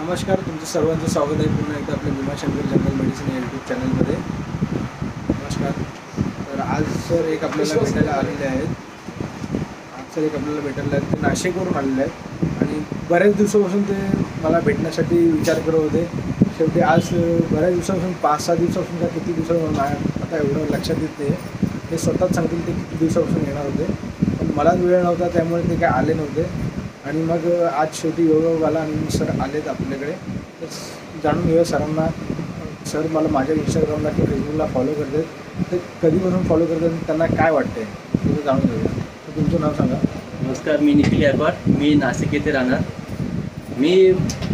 नमस्कार, तुमचं सर्वांचं स्वागत आहे पुन्हा एकदा आपल्या भीमाशंकर जनरल मेडिसिन या यूट्यूब चॅनलमध्ये. नमस्कार. तर आज सर एक आपल्याला भेटायला आलेले आहेत. ते नाशिकवरून आलेले आहेत आणि बऱ्याच दिवसापासून ते मला भेटण्यासाठी विचार करत होते. शेवटी आज बऱ्याच दिवसापासून 5-6 दिवसापासून का किती दिवसापासून आता एवढं लक्षात येत नाही. ते स्वतःच सांगतील ते किती दिवसापासून येणार होते, पण मलाच वेळ नव्हता, त्यामुळे ते काय आले नव्हते. आणि मग आज शेवटी योग आला आणि सर आलेत आपल्याकडे. तर जाणून घेऊया सरांना. सर मला माझ्या इंस्टाग्रामला किंवा फेसबुकला फॉलो करतात, ते कधीपासून फॉलो करतात, त्यांना काय वाटतं आहे ते जाणून घेऊया. तर तुमचं नाव सांगा. नमस्कार, मी निखिल गायकवाड. मी नाशिक येथे राहणार. मी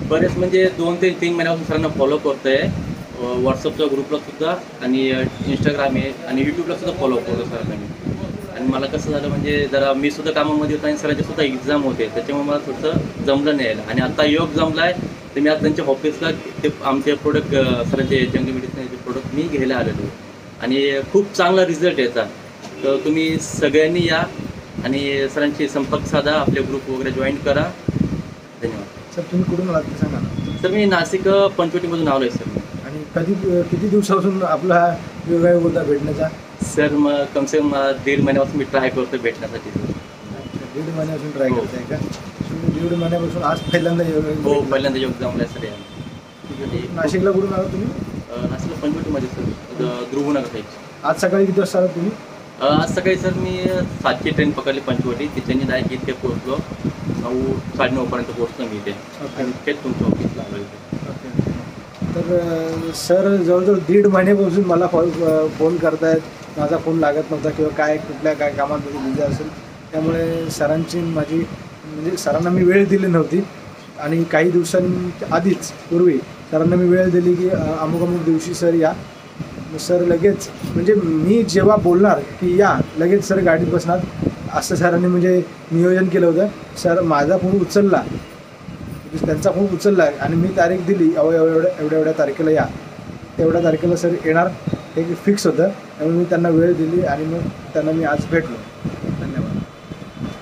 बरेच म्हणजे 2 ते 3 महिन्यापासून सरांना फॉलो करतो आहे. व्हॉट्सअपच्या ग्रुपला सुद्धा आणि इंस्टाग्राम आहे आणि यूट्यूबला सुद्धा फॉलो करतो सरांना मी. आणि मला कसं झालं म्हणजे जरा मी सुद्धा कामामध्ये होतो आणि सरांचे सुद्धा एक्झाम होते, त्याच्यामुळे मला थोडंसं जमलं नाही यायला. आणि आता योग जमला आहे तर मी आज त्यांच्या ऑफिसला ते आमचे प्रोडक्ट सरांचे जंगल मेडिसिनचे प्रोडक्ट मी घ्यायला आलेलो आणि खूप चांगला रिझल्ट याचा. तर तुम्ही सगळ्यांनी या आणि सरांशी संपर्क साधा, आपले ग्रुप वगैरे जॉईन करा. धन्यवाद. सर तुम्ही कुठून आलात ते सांगा ना. सर मी नाशिक पंचवटीमधून आलो आहे सर. आणि किती दिवसापासून आपला हा योग होता भेटण्याचा? सर मग कमसे कम 1.5 महिन्यापासून मी ट्राय करतो भेटण्यासाठी. 1.5 महिन्यापासून ट्राय करताय का? 1.5 महिन्यापासून आज पहिल्यांदा योग? हो, पहिल्यांदा योग जमला आहे सर या. नाशिकला कुठून आला तुम्ही? नाशिकला पंचवटीमध्ये सर, ध्रुवनगर साईड. आज सकाळी किती वाजता आला तुम्ही? आज सकाळी सर मी 7ची ट्रेन पकडली पंचवटी, तिच्यानी डायरेक्ट इथे पोहोचलो. 9-9:30 पर्यंत पोहोचलो मी इथे आणि थेट तुमच्या ऑफिसला आलो इथे. ओके. तर सर जवळजवळ 1.5 महिन्यापासून मला फोन करतायत. माझा फोन लागत नव्हता किंवा कुठल्या कामात बिझी असेल, त्यामुळे सरांची म्हणजे सरांना मी वेळ दिली नव्हती. आणि काही दिवसांआधीच पूर्वी सरांना मी वेळ दिली की अमुक दिवशी सर या. सर लगेच म्हणजे मी जेव्हा बोलणार की या, लगेच सर गाडीत बसणार, असं सरांनी म्हणजे नियोजन केलं होतं. सर माझा फोन उचलला, त्यांचा फोन उचलला आणि मी तारीख दिली एवढ्या तारखेला या. तेवढ्या तारखेला सर येणार हे फिक्स होतं, त्यामुळे मी त्यांना वेळ दिली आणि मग त्यांना मी आज भेटलो.